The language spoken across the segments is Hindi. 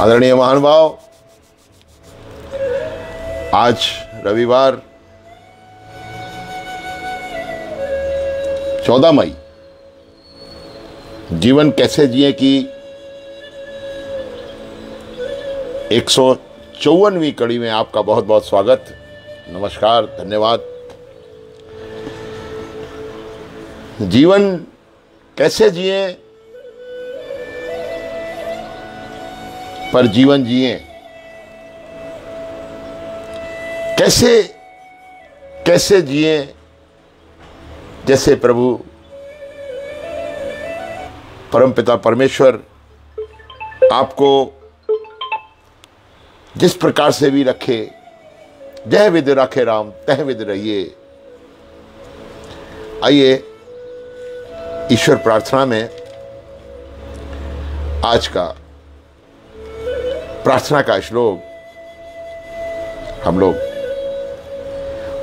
आदरणीय महानुभाव, आज रविवार 14 मई जीवन कैसे जिए की 154वीं कड़ी में आपका बहुत बहुत स्वागत, नमस्कार, धन्यवाद। जीवन कैसे जिए पर जीवन जिए, कैसे जिए जैसे प्रभु परमपिता परमेश्वर आपको जिस प्रकार से भी रखे। जह विध रखे राम तह विध रहिए। आइए ईश्वर प्रार्थना में आज का प्रार्थना का श्लोक हम लोग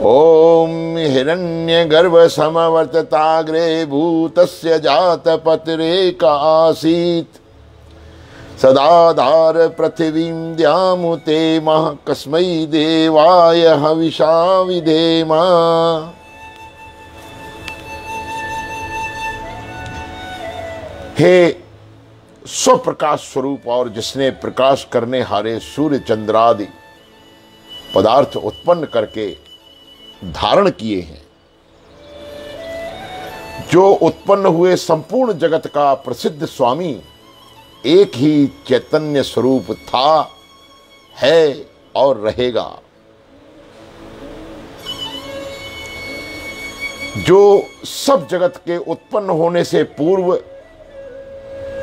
ओम हिरण्यगर्भ समवर्तताग्रे भूतस्य जात पत्रेका आसीत् सदाधार पृथिवीं द्यामुते मह कस्मै देवाय हविषा विधेमा। हे स्वप्रकाश स्वरूप और जिसने प्रकाश करने हारे सूर्य चंद्रादि पदार्थ उत्पन्न करके धारण किए हैं, जो उत्पन्न हुए संपूर्ण जगत का प्रसिद्ध स्वामी एक ही चैतन्य स्वरूप था, है और रहेगा, जो सब जगत के उत्पन्न होने से पूर्व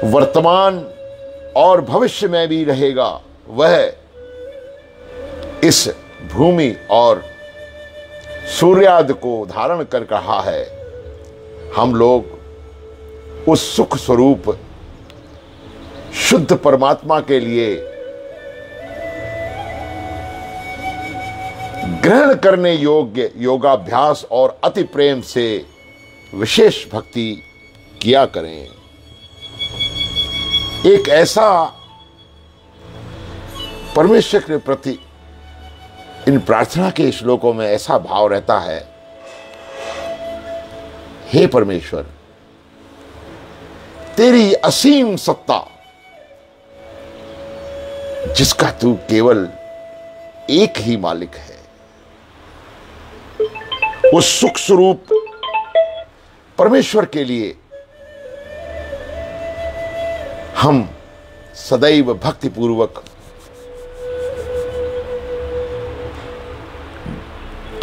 वर्तमान और भविष्य में भी रहेगा, वह इस भूमि और सूर्यादि को धारण कर रहा है। हम लोग उस सुख स्वरूप शुद्ध परमात्मा के लिए ग्रहण करने योग्य योगाभ्यास और अति प्रेम से विशेष भक्ति किया करें। एक ऐसा परमेश्वर के प्रति इन प्रार्थना के श्लोकों में ऐसा भाव रहता है, हे परमेश्वर, तेरी असीम सत्ता जिसका तू केवल एक ही मालिक है, उस सुख स्वरूप परमेश्वर के लिए हम सदैव भक्तिपूर्वक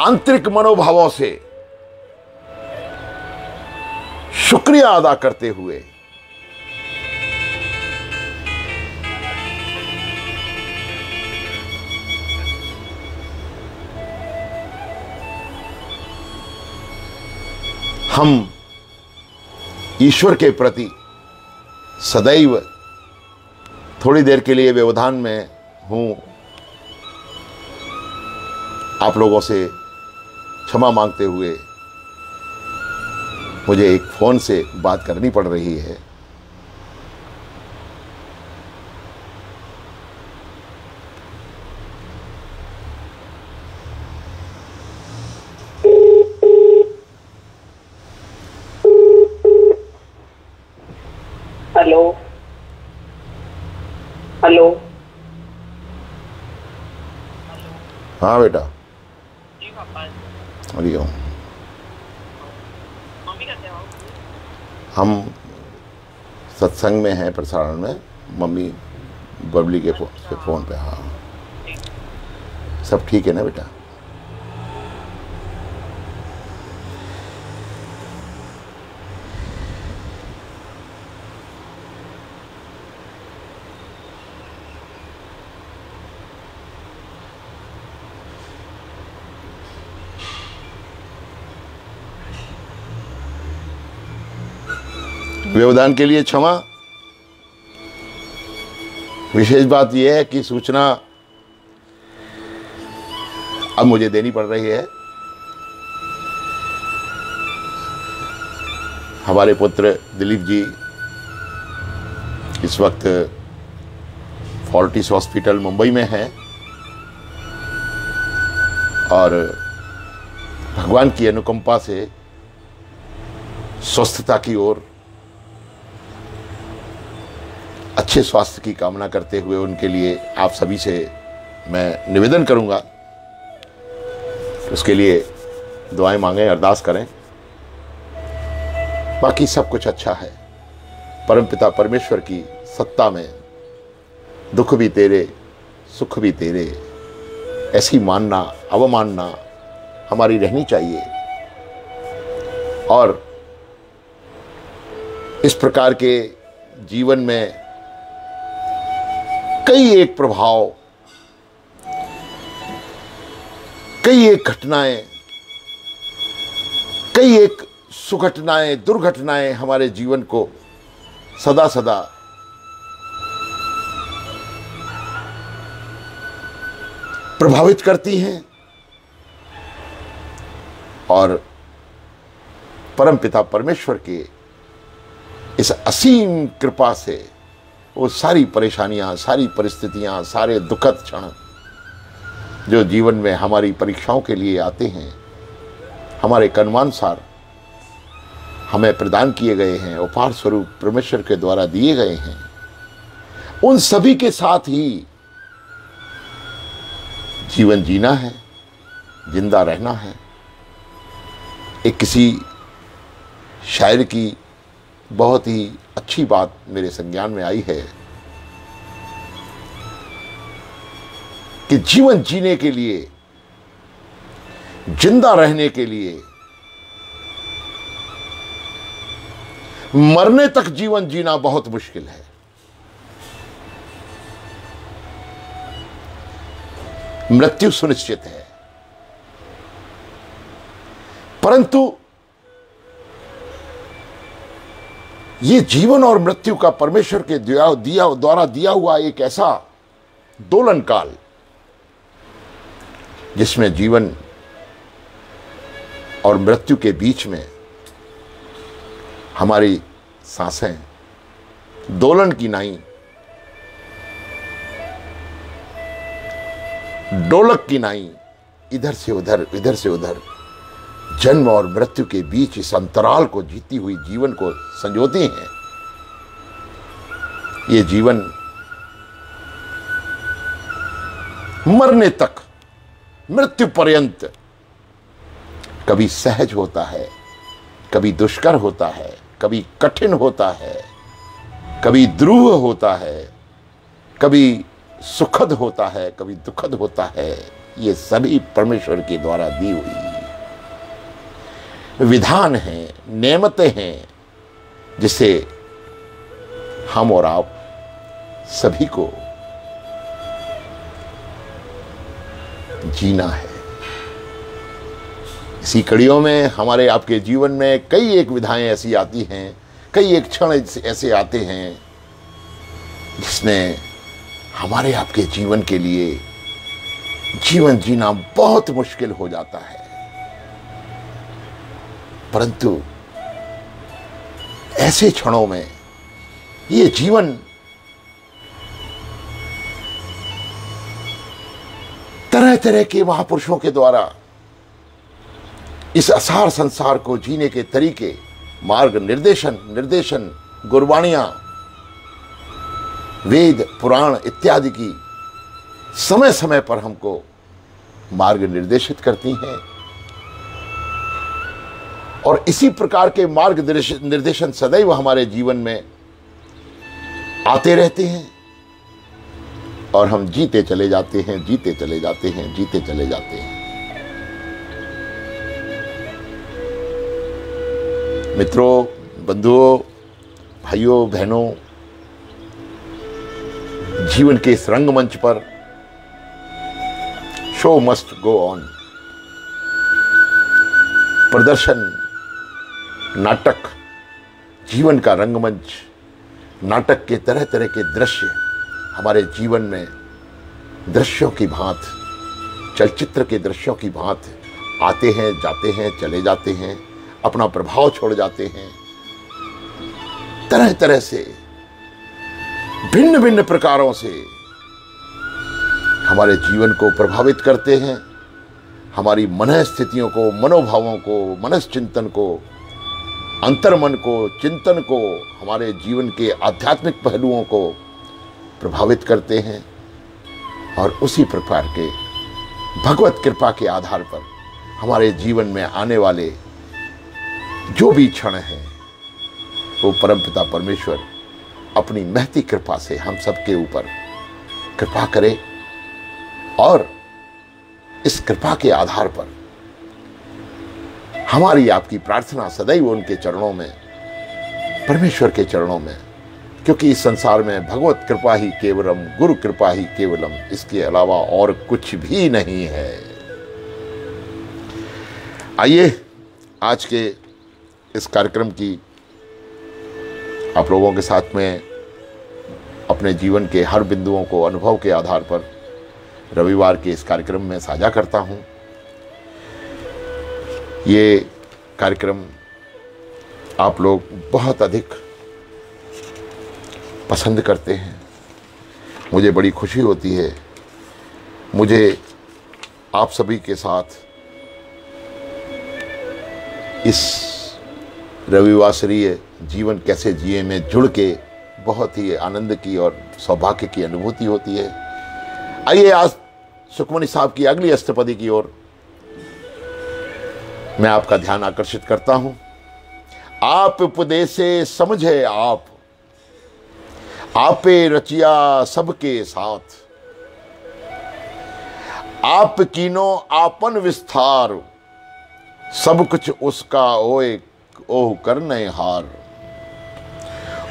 आंतरिक मनोभावों से शुक्रिया अदा करते हुए हम ईश्वर के प्रति सदैव थोड़ी देर के लिए व्यवधान में हूं। आप लोगों से क्षमा मांगते हुए मुझे एक फोन से बात करनी पड़ रही है। Hello hello. हाँ बेटा। जी पापा। हरिओम। मम्मी कहते हो? हम सत्संग में हैं, प्रसारण में। मम्मी बबली के फोन पे। हाँ, सब ठीक है ना बेटा? व्यवधान के लिए क्षमा। विशेष बात यह है कि सूचना अब मुझे देनी पड़ रही है। हमारे पुत्र दिलीप जी इस वक्त फोर्टिस हॉस्पिटल मुंबई में है और भगवान की अनुकंपा से स्वस्थता की ओर, अच्छे स्वास्थ्य की कामना करते हुए उनके लिए आप सभी से मैं निवेदन करूंगा, उसके लिए दुआएं मांगें, अरदास करें। बाकी सब कुछ अच्छा है। परमपिता परमेश्वर की सत्ता में दुख भी तेरे, सुख भी तेरे, ऐसी मानना अवमानना हमारी रहनी चाहिए। और इस प्रकार के जीवन में कई एक प्रभाव, कई एक घटनाएं, कई एक सुघटनाएं, दुर्घटनाएं हमारे जीवन को सदा सदा प्रभावित करती हैं और परमपिता परमेश्वर के इस असीम कृपा से वो सारी परेशानियां, सारी परिस्थितियां, सारे दुखद क्षण जो जीवन में हमारी परीक्षाओं के लिए आते हैं, हमारे कर्मानुसार हमें प्रदान किए गए हैं, उपहार स्वरूप परमेश्वर के द्वारा दिए गए हैं, उन सभी के साथ ही जीवन जीना है, जिंदा रहना है। एक किसी शायर की बहुत ही अच्छी बात मेरे संज्ञान में आई है कि जीवन जीने के लिए, जिंदा रहने के लिए, मरने तक जीवन जीना बहुत मुश्किल है। मृत्यु सुनिश्चित है, परंतु ये जीवन और मृत्यु का परमेश्वर के द्वारा दिया हुआ एक ऐसा दोलन काल, जिसमें जीवन और मृत्यु के बीच में हमारी सांसें दोलन की नाई, डोलक की नाई, इधर से उधर, इधर से उधर, जन्म और मृत्यु के बीच इस अंतराल को जीती हुई जीवन को संजोती हैं। ये जीवन मरने तक, मृत्यु पर्यंत कभी सहज होता है, कभी दुष्कर होता है, कभी कठिन होता है, कभी ध्रुव होता है, कभी सुखद होता है, कभी दुखद होता है। ये सभी परमेश्वर के द्वारा दी हुई विधान हैं, नेमतें हैं, जिसे हम और आप सभी को जीना है। इसी कड़ियों में हमारे आपके जीवन में कई एक विधाएं ऐसी आती हैं, कई एक क्षण ऐसे आते हैं जिसमें हमारे आपके जीवन के लिए जीवन जीना बहुत मुश्किल हो जाता है। परंतु ऐसे क्षणों में ये जीवन तरह तरह के महापुरुषों के द्वारा इस असार संसार को जीने के तरीके, मार्ग निर्देशन, गुरबाणियां, वेद, पुराण इत्यादि की समय समय पर हमको मार्ग निर्देशित करती हैं और इसी प्रकार के मार्ग निर्देशन सदैव हमारे जीवन में आते रहते हैं और हम जीते चले जाते हैं, जीते चले जाते हैं, जीते चले जाते हैं। मित्रों, बंधुओं, भाइयों, बहनों, जीवन के इस रंगमंच पर शो मस्ट गो ऑन। प्रदर्शन, नाटक, जीवन का रंगमंच, नाटक के तरह तरह के दृश्य हमारे जीवन में दृश्यों की भांत, चलचित्र के दृश्यों की भांत आते हैं, जाते हैं, चले जाते हैं, अपना प्रभाव छोड़ जाते हैं। तरह तरह से, भिन्न भिन्न प्रकारों से हमारे जीवन को प्रभावित करते हैं, हमारी मन स्थितियों को, मनोभावों को, मनश्चिंतन को, अंतर्मन को, चिंतन को, हमारे जीवन के आध्यात्मिक पहलुओं को प्रभावित करते हैं। और उसी प्रकार के भगवत कृपा के आधार पर हमारे जीवन में आने वाले जो भी क्षण हैं वो परमपिता परमेश्वर अपनी महती कृपा से हम सबके ऊपर कृपा करे और इस कृपा के आधार पर हमारी आपकी प्रार्थना सदैव उनके चरणों में, परमेश्वर के चरणों में, क्योंकि इस संसार में भगवत कृपा ही केवलम, गुरु कृपा ही केवलम, इसके अलावा और कुछ भी नहीं है। आइए आज के इस कार्यक्रम की आप लोगों के साथ में अपने जीवन के हर बिंदुओं को अनुभव के आधार पर रविवार के इस कार्यक्रम में साझा करता हूं। ये कार्यक्रम आप लोग बहुत अधिक पसंद करते हैं, मुझे बड़ी खुशी होती है। मुझे आप सभी के साथ इस रविवासरीय जीवन कैसे जिए में जुड़ के बहुत ही आनंद की और सौभाग्य की अनुभूति होती है। आइए आज सुखमनी साहब की अगली अष्टपदी की ओर मैं आपका ध्यान आकर्षित करता हूं। आप उपदेशे समझे आपे रचिया सबके साथ, आप कीनो आपन विस्तार, सब कुछ उसका ओए ओह करने हार,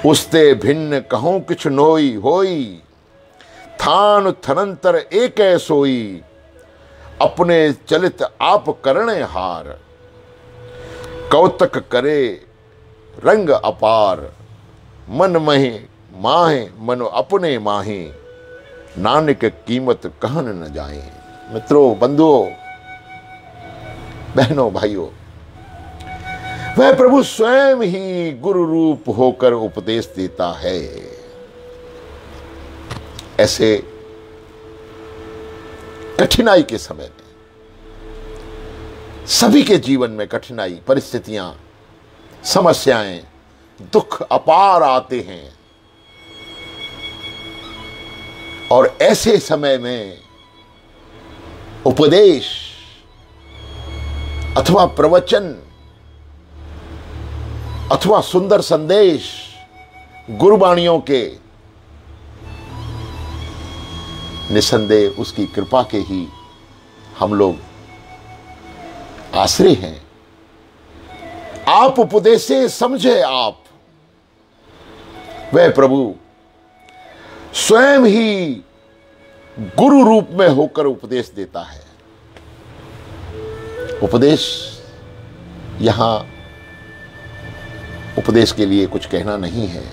उसते भिन्न कहूं किछ नोई होई, थान थनंतर एक सोई, अपने चलित आप करने हार, कौतक करे रंग अपार, मन महे माहे मनो अपने माहे, नानक कीमत कहन न जाए। मित्रों, बंधुओं, बहनों, भाइयों, वह प्रभु स्वयं ही गुरु रूप होकर उपदेश देता है। ऐसे कठिनाई के समय में, सभी के जीवन में कठिनाई, परिस्थितियां, समस्याएं, दुख अपार आते हैं और ऐसे समय में उपदेश अथवा प्रवचन अथवा सुंदर संदेश गुरुवाणियों के निसंदेह उसकी कृपा के ही हम लोग आश्रय हैं। आप उपदेशे समझे आप, वह प्रभु स्वयं ही गुरु रूप में होकर उपदेश देता है। उपदेश, यहां उपदेश के लिए कुछ कहना नहीं है।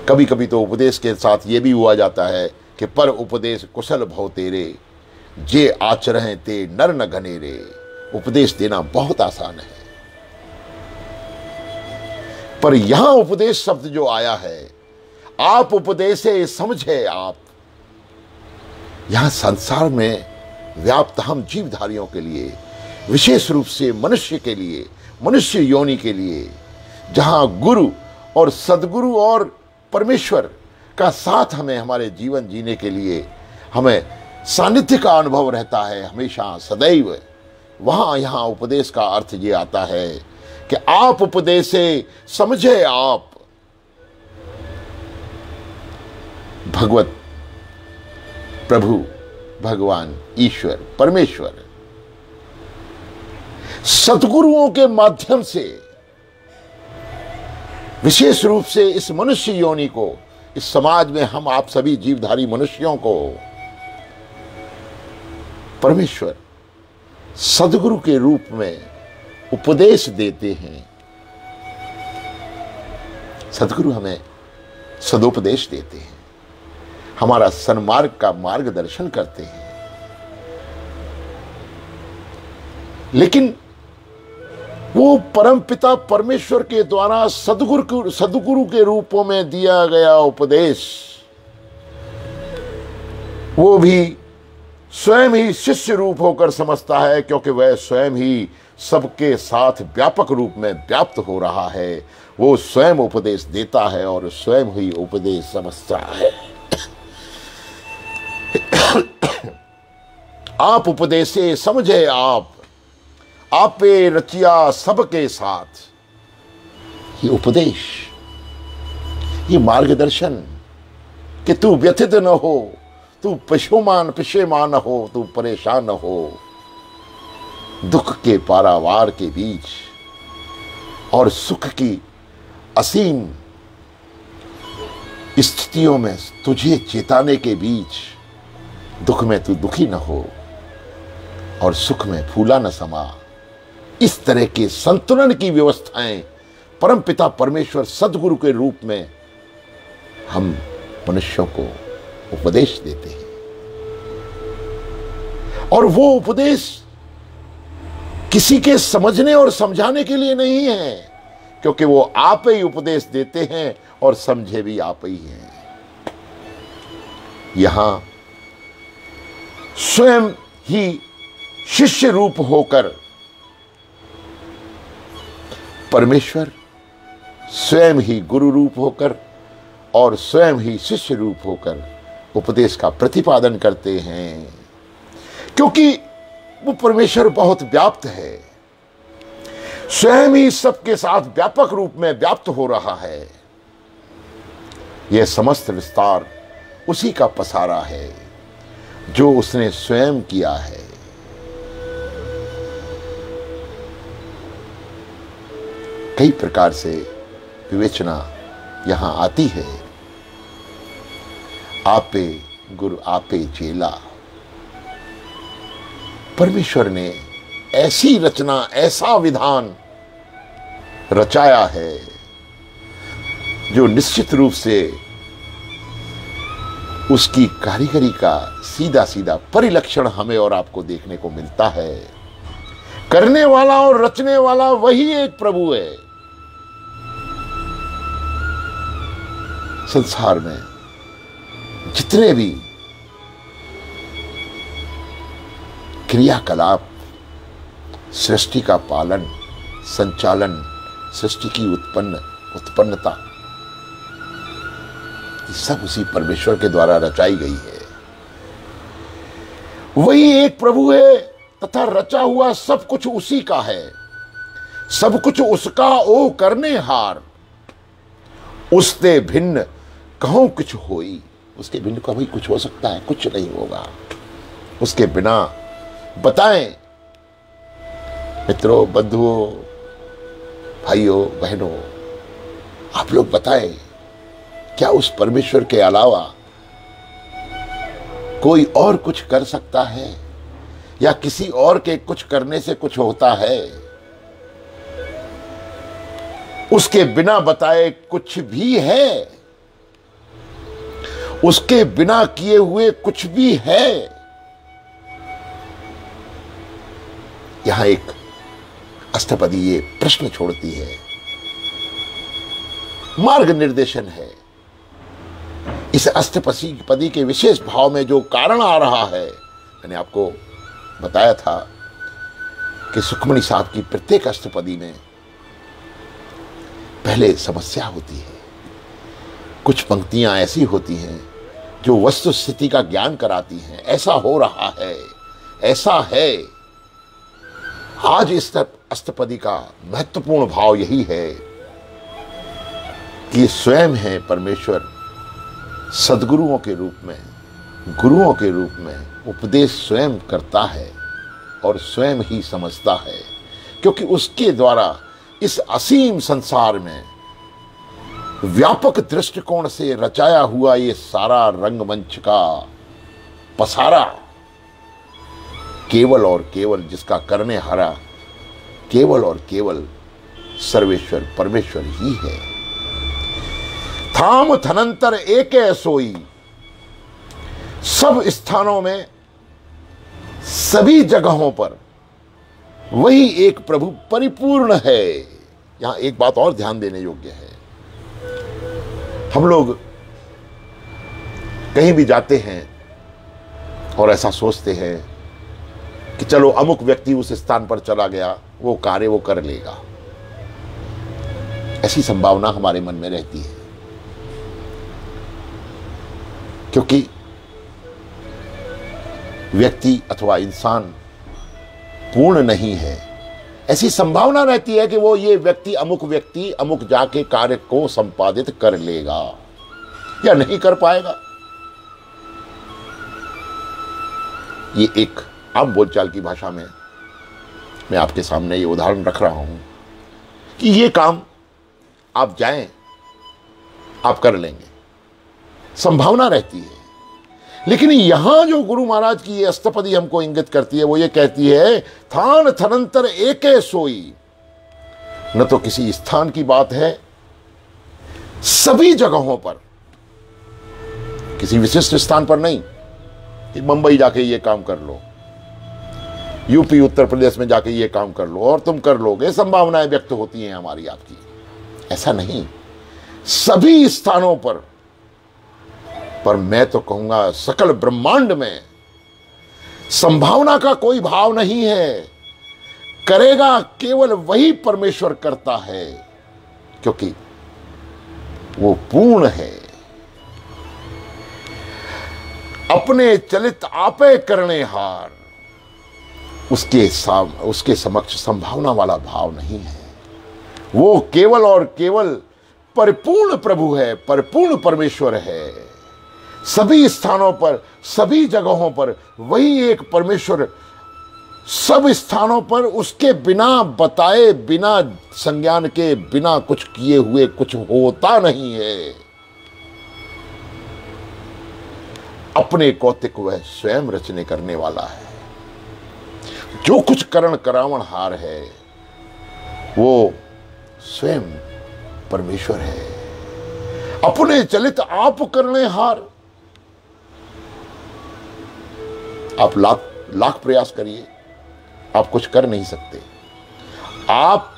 कभी कभी तो उपदेश के साथ यह भी हुआ जाता है कि पर उपदेश कुशल भव तेरे, जे आचरण ते नर न घनेरे। उपदेश देना बहुत आसान है, पर यहां उपदेश शब्द जो आया है, आप उपदेशे समझे आप, यहां संसार में व्याप्त हम जीवधारियों के लिए, विशेष रूप से मनुष्य के लिए, मनुष्य योनि के लिए, जहां गुरु और सदगुरु और परमेश्वर का साथ हमें हमारे जीवन जीने के लिए हमें सानिध्य का अनुभव रहता है हमेशा सदैव, वहां यहां उपदेश का अर्थ ये आता है कि आप उपदेशे समझे आप। भगवत प्रभु, भगवान, ईश्वर, परमेश्वर सद्गुरुओं के माध्यम से, विशेष रूप से इस मनुष्य योनि को, इस समाज में हम आप सभी जीवधारी मनुष्यों को परमेश्वर सद्गुरु के रूप में उपदेश देते हैं। सद्गुरु हमें सदुपदेश देते हैं, हमारा सन्मार्ग का मार्गदर्शन करते हैं। लेकिन वो परमपिता परमेश्वर के द्वारा सद्गुरु के रूपों में दिया गया उपदेश वो भी स्वयं ही शिष्य रूप होकर समझता है, क्योंकि वह स्वयं ही सबके साथ व्यापक रूप में व्याप्त हो रहा है। वो स्वयं उपदेश देता है और स्वयं ही उपदेश समझता है। आप उपदेशे समझे आपे रचिया सबके साथ। ये उपदेश, ये मार्गदर्शन कि तू व्यथित न हो, तू पशेमान हो, तू परेशान न हो। दुख के पारावार के बीच और सुख की असीम स्थितियों में तुझे चेताने के बीच, दुख में तू दुखी न हो और सुख में फूला न समा। इस तरह के संतुलन की व्यवस्थाएं परमपिता परमेश्वर सद्गुरु के रूप में हम मनुष्यों को उपदेश देते हैं। और वो उपदेश किसी के समझने और समझाने के लिए नहीं है, क्योंकि वो आप ही उपदेश देते हैं और समझे भी आप ही हैं। यहां स्वयं ही शिष्य रूप होकर परमेश्वर स्वयं ही गुरु रूप होकर और स्वयं ही शिष्य रूप होकर उपदेश का प्रतिपादन करते हैं, क्योंकि वो परमेश्वर बहुत व्याप्त है, स्वयं ही सबके साथ व्यापक रूप में व्याप्त हो रहा है। यह समस्त विस्तार उसी का पसारा है जो उसने स्वयं किया है। कई प्रकार से विवेचना यहां आती है। आपे गुरु आपे चेला। परमेश्वर ने ऐसी रचना, ऐसा विधान रचाया है जो निश्चित रूप से उसकी कारीगरी का सीधा सीधा परिलक्षण हमें और आपको देखने को मिलता है। करने वाला और रचने वाला वही एक प्रभु है। संसार में जितने भी क्रियाकलाप, सृष्टि का पालन, संचालन, सृष्टि की उत्पन्नता, ये सब उसी परमेश्वर के द्वारा रचाई गई है। वही एक प्रभु है तथा रचा हुआ सब कुछ उसी का है। सब कुछ उसका ओ करने हार, उससे भिन्न कहूं कुछ होई। उसके भिन्न का भी कुछ हो सकता है? कुछ नहीं होगा। उसके बिना बताएं मित्रों, बंधुओं, भाइयों, बहनों, आप लोग बताएं, क्या उस परमेश्वर के अलावा कोई और कुछ कर सकता है या किसी और के कुछ करने से कुछ होता है? उसके बिना बताए कुछ भी है? उसके बिना किए हुए कुछ भी है? यहां एक अष्टपदी ये प्रश्न छोड़ती है, मार्ग निर्देशन है। इस अष्टपदी के विशेष भाव में जो कारण आ रहा है, मैंने आपको बताया था कि सुखमणि साहब की प्रत्येक अष्टपदी में पहले समस्या होती है। कुछ पंक्तियां ऐसी होती हैं जो वस्तु स्थिति का ज्ञान कराती हैं। ऐसा हो रहा है, ऐसा है। आज इस अष्टपदी का महत्वपूर्ण भाव यही है कि स्वयं है परमेश्वर सद्गुरुओं के रूप में, गुरुओं के रूप में उपदेश स्वयं करता है और स्वयं ही समझता है, क्योंकि उसके द्वारा इस असीम संसार में व्यापक दृष्टिकोण से रचाया हुआ ये सारा रंगमंच का पसारा केवल और केवल जिसका करने हारा केवल और केवल सर्वेश्वर परमेश्वर ही है। थाम थनंतर एक सोई। सब स्थानों में, सभी जगहों पर वही एक प्रभु परिपूर्ण है। यहां एक बात और ध्यान देने योग्य है। हम लोग कहीं भी जाते हैं और ऐसा सोचते हैं कि चलो अमुक व्यक्ति उस स्थान पर चला गया, वो कार्य वो कर लेगा। ऐसी संभावना हमारे मन में रहती है, क्योंकि व्यक्ति अथवा इंसान पूर्ण नहीं है। ऐसी संभावना रहती है कि वो ये व्यक्ति अमुक जाके कार्य को संपादित कर लेगा या नहीं कर पाएगा। ये एक आम बोलचाल की भाषा में मैं आपके सामने ये उदाहरण रख रहा हूं कि ये काम आप जाएं, आप कर लेंगे, संभावना रहती है। लेकिन यहां जो गुरु महाराज की ये अष्टपदी हमको इंगित करती है, वो ये कहती है, थान थनंतर एके सोई। न तो किसी स्थान की बात है, सभी जगहों पर, किसी विशिष्ट स्थान पर नहीं कि मुंबई जाके ये काम कर लो, यूपी उत्तर प्रदेश में जाके ये काम कर लो और तुम कर लोगे, संभावनाएं व्यक्त होती हैं हमारी आपकी। ऐसा नहीं, सभी स्थानों पर मैं तो कहूंगा सकल ब्रह्मांड में संभावना का कोई भाव नहीं है। करेगा केवल वही परमेश्वर करता है, क्योंकि वो पूर्ण है। अपने चलित आपे करने हार, उसके समक्ष संभावना वाला भाव नहीं है। वो केवल और केवल परिपूर्ण प्रभु है, परिपूर्ण परमेश्वर है। सभी स्थानों पर, सभी जगहों पर वही एक परमेश्वर, सब स्थानों पर उसके बिना बताए, बिना संज्ञान के, बिना कुछ किए हुए कुछ होता नहीं है। अपने कौतिक वह स्वयं रचने करने वाला है। जो कुछ करण करावण हार है, वो स्वयं परमेश्वर है। अपने चलित आप करने हार। आप लाख प्रयास करिए, आप कुछ कर नहीं सकते। आप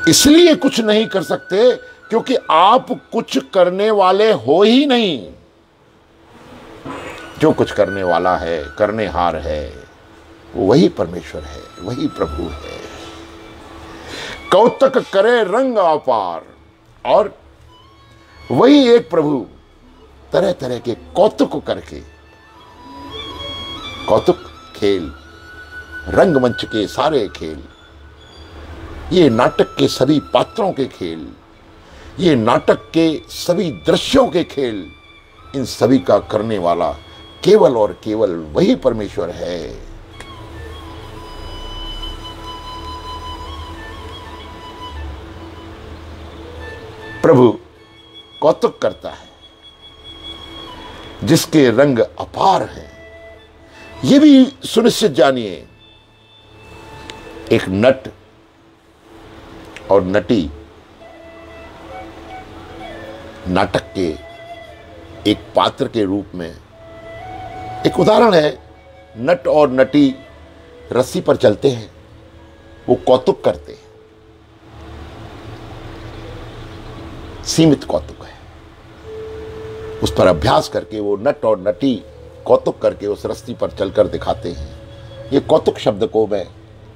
इसलिए कुछ नहीं कर सकते क्योंकि आप कुछ करने वाले हो ही नहीं। जो कुछ करने वाला है, करने हार है, वही परमेश्वर है, वही प्रभु है। कौतक करे रंग अपार, और वही एक प्रभु तरह तरह के कौतुक करके, कौतुक खेल, रंगमंच के सारे खेल, ये नाटक के सभी पात्रों के खेल, ये नाटक के सभी दृश्यों के खेल, इन सभी का करने वाला केवल और केवल वही परमेश्वर है। प्रभु कौतुक करता है जिसके रंग अपार हैं। यह भी सुनिश्चित जानिए, एक नट और नटी नाटक के एक पात्र के रूप में, एक उदाहरण है। नट और नटी रस्सी पर चलते हैं, वो कौतुक करते हैं, सीमित कौतुक है। उस पर अभ्यास करके वो नट और नटी कौतुक करके उस रस्सी पर चलकर दिखाते हैं। ये कौतुक शब्द को मैं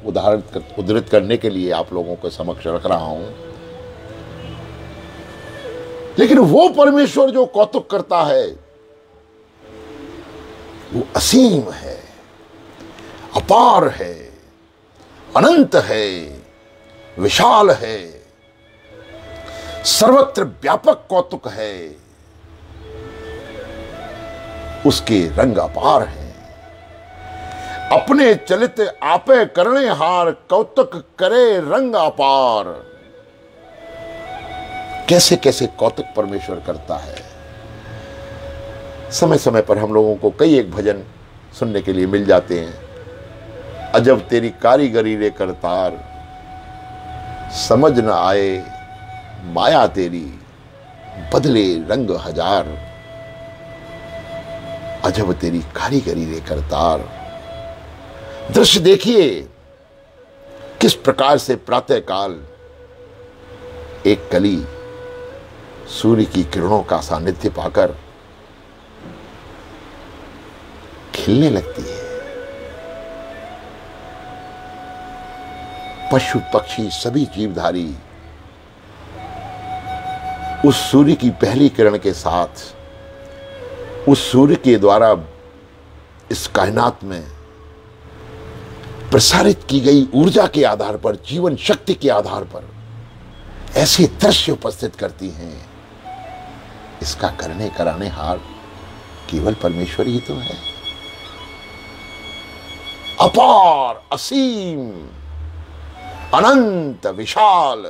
उद्धृत करने के लिए आप लोगों के समक्ष रख रहा हूं। लेकिन वो परमेश्वर जो कौतुक करता है, वो असीम है, अपार है, अनंत है, विशाल है, सर्वत्र व्यापक कौतुक है। उसके रंग अपार हैं। अपने चलित आपे करने हार, कौतुक करे रंग अपार। कैसे कैसे कौतुक परमेश्वर करता है। समय समय पर हम लोगों को कई एक भजन सुनने के लिए मिल जाते हैं। अजब तेरी कारीगरी रे करतार, समझ न आए माया तेरी, बदले रंग हजार। अजब तेरी कारीगरी रे करतार। दृश्य देखिए किस प्रकार से प्रातःकाल एक कली सूर्य की किरणों का सानिध्य पाकर खिलने लगती है। पशु पक्षी सभी जीवधारी उस सूर्य की पहली किरण के साथ, उस सूर्य के द्वारा इस कायनात में प्रसारित की गई ऊर्जा के आधार पर, जीवन शक्ति के आधार पर ऐसे दृश्य उपस्थित करती हैं। इसका करने कराने हार केवल परमेश्वर ही तो है। अपार, असीम, अनंत, विशाल,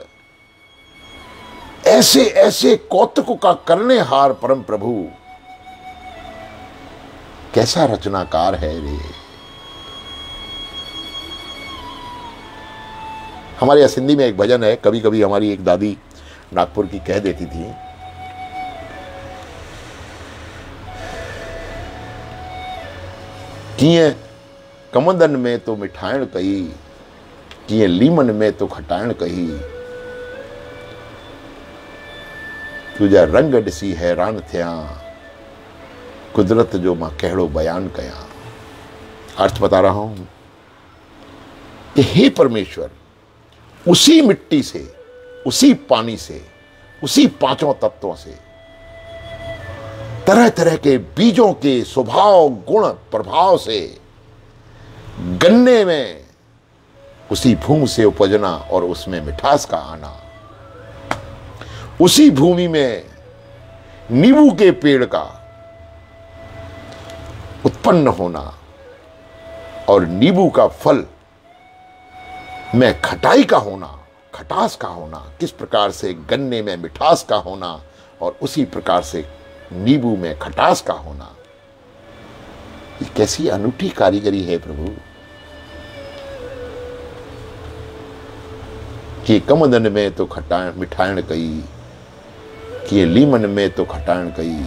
ऐसे ऐसे कौतुक का करने हार परम प्रभु कैसा रचनाकार है रे। हमारे यहाँ सिंधी में एक भजन है, कभी कभी हमारी एक दादी नागपुर की कह देती थी, कीअं कमंदन में तो मिठाइण कही, कीअं लीमन में तो खटाइण कही, तुझा रंग ॾिसी हैरान थिया, कुदरत जो मां कहिड़ो बयान कया। अर्थ बता रहा हूं कि हे परमेश्वर, उसी मिट्टी से, उसी पानी से, उसी पांचों तत्वों से, तरह तरह के बीजों के स्वभाव गुण प्रभाव से गन्ने में उसी भूमि से उपजना और उसमें मिठास का आना, उसी भूमि में नींबू के पेड़ का उत्पन्न होना और नींबू का फल में खटाई का होना, खटास का होना, किस प्रकार से गन्ने में मिठास का होना और उसी प्रकार से नींबू में खटास का होना, ये कैसी अनूठी कारीगरी है प्रभु। कि कमदन में तो मिठाइण कई, कि लीमन में तो खटाइण कई,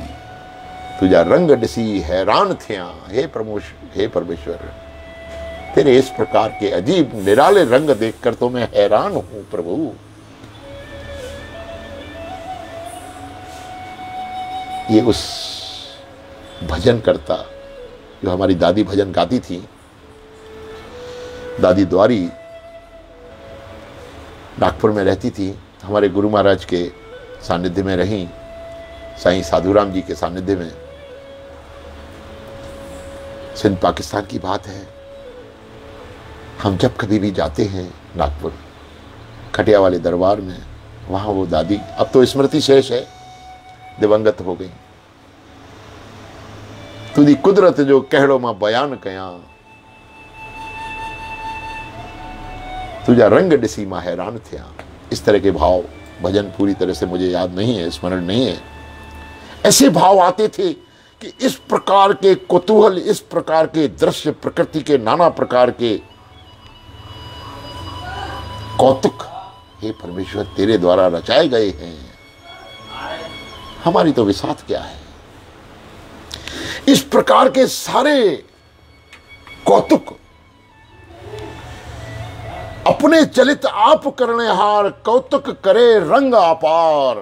तुझा रंग ॾिसी हैरान थिया। हे परमेश्वर, तेरे इस प्रकार के अजीब निराले रंग देखकर तो मैं हैरान हूं प्रभु। ये उस भजन करता जो हमारी दादी भजन गाती थी, दादी द्वारी नागपुर में रहती थी, हमारे गुरु महाराज के सानिध्य में रही, साईं साधुराम जी के सानिध्य में। सिंध पाकिस्तान की बात है। हम जब कभी भी जाते हैं नागपुर खटिया वाले दरबार में, वहां वो दादी, अब तो स्मृति शेष है, दिवंगत हो गई। तुझी कुदरत जो कहड़ो मां बयान कया, तुझा रंग ॾिसी मां हैरान थिया। इस तरह के भाव, भजन पूरी तरह से मुझे याद नहीं है, स्मरण नहीं है। ऐसे भाव आते थे कि इस प्रकार के कुतूहल, इस प्रकार के दृश्य, प्रकृति के नाना प्रकार के कौतुक, हे परमेश्वर, तेरे द्वारा रचाए गए हैं। हमारी तो विसात क्या है। इस प्रकार के सारे कौतुक अपने चलित आप करने हार, कौतुक करे रंग अपार,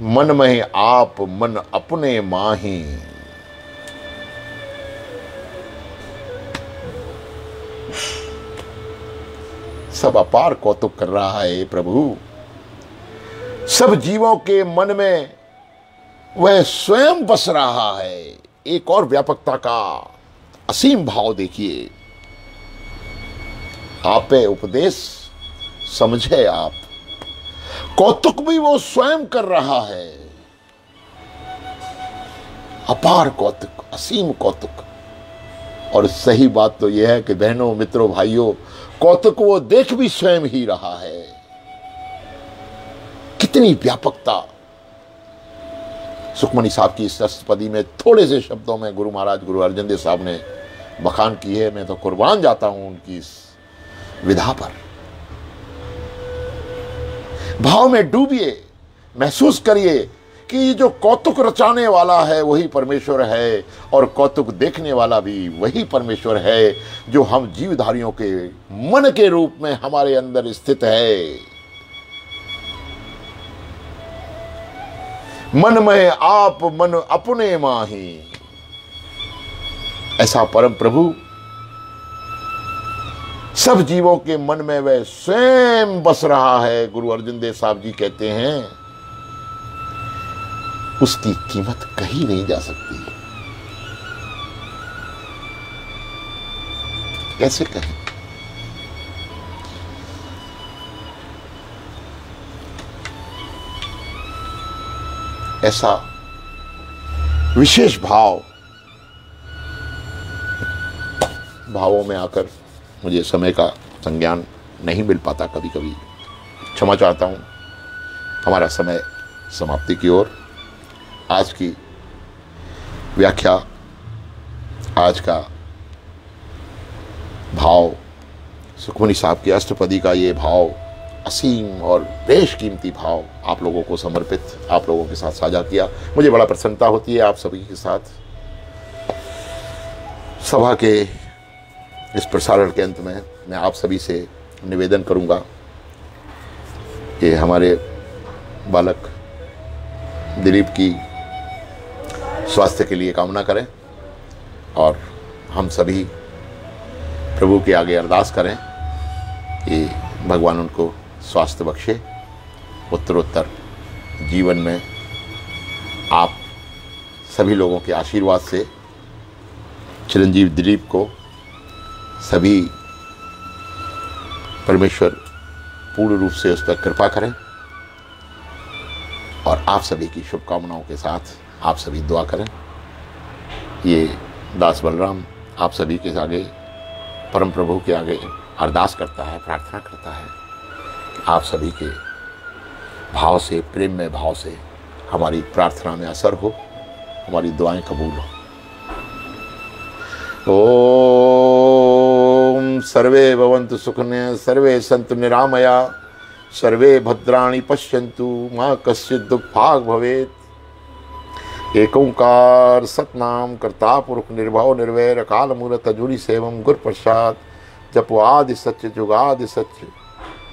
मन में आप मन अपने माही। सब अपार कौतुक कर रहा है प्रभु। सब जीवों के मन में वह स्वयं बस रहा है। एक और व्यापकता का असीम भाव देखिए। आपे उपदेश समझे आप, कौतुक भी वो स्वयं कर रहा है। अपार कौतुक, असीम कौतुक। और सही बात तो यह है कि बहनों, मित्रों, भाइयों, कौतुक वो देख भी स्वयं ही रहा है। कितनी व्यापकता। सुखमणि साहब की इस अष्टपदी में थोड़े से शब्दों में गुरु महाराज गुरु अर्जन देव साहब ने बखान की है। मैं तो कुर्बान जाता हूं उनकी इस विधा पर। भाव में डूबिए, महसूस करिए कि ये जो कौतुक रचाने वाला है वही परमेश्वर है और कौतुक देखने वाला भी वही परमेश्वर है, जो हम जीवधारियों के मन के रूप में हमारे अंदर स्थित है। मन में आप मन अपने माही। ऐसा परम प्रभु सब जीवों के मन में वह स्वयं बस रहा है। गुरु अर्जुन देव साहब जी कहते हैं उसकी कीमत कही नहीं जा सकती। कैसे कहें? ऐसा विशेष भावों में आकर मुझे समय का संज्ञान नहीं मिल पाता, कभी कभी क्षमा चाहता हूँ। हमारा समय समाप्ति की ओर। आज की व्याख्या, आज का भाव, सुखमनी साहब की अष्टपदी का ये भाव, असीम और बेशकीमती भाव आप लोगों को समर्पित, आप लोगों के साथ साझा किया। मुझे बड़ा प्रसन्नता होती है आप सभी के साथ। सभा के इस प्रसारण के अंत में मैं आप सभी से निवेदन करूंगा कि हमारे बालक दिलीप की स्वास्थ्य के लिए कामना करें और हम सभी प्रभु के आगे अरदास करें कि भगवान उनको स्वास्थ्य बख्शे। उत्तरोत्तर जीवन में आप सभी लोगों के आशीर्वाद से चिरंजीव दिलीप को सभी परमेश्वर पूर्ण रूप से उस पर कृपा करें और आप सभी की शुभकामनाओं के साथ आप सभी दुआ करें। ये दास बलराम आप सभी के आगे, परम प्रभु के आगे अरदास करता है, प्रार्थना करता है कि आप सभी के भाव से, प्रेम में भाव से हमारी प्रार्थना में असर हो, हमारी दुआएं कबूल हो। ओम सर्वे भवन्तु सुखिनः, सर्वे सन्तु निरामया, सर्वे भद्राणि पश्यन्तु, मा कश्चित् दुःखभाग् भवेत्। एक ओंकार सतनाम करता पुरुष निर्भव निर्वैर अकाल मूलत अजूनी सेवम गुर प्रसाद। जपो आदि सच जुगादि सच,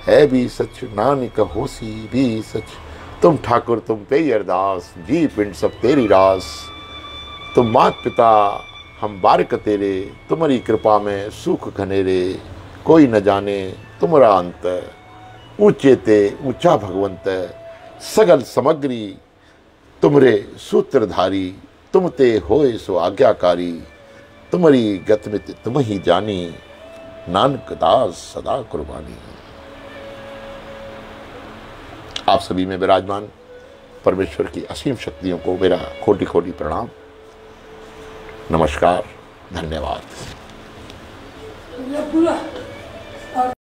है भी सच नानक होसी भी सच। तुम ठाकुर तुम पे अरदास, जी पिंड सब तेरी रास। तुम मात पिता हम बारिक तेरे, तुम्हारी कृपा में सुख घनेरे। कोई न जाने तुम्हारा अंत, ऊंचे ते ऊंचा भगवंत। सगल समग्री तुमरे सूत्रधारी, तुम ते होए सो आज्ञाकारी। तुम्हारी गतिमित तुम ही जानी, नानक दास सदा कुर्बानी। आप सभी में विराजमान परमेश्वर की असीम शक्तियों को मेरा कोटि कोटि प्रणाम, नमस्कार, धन्यवाद।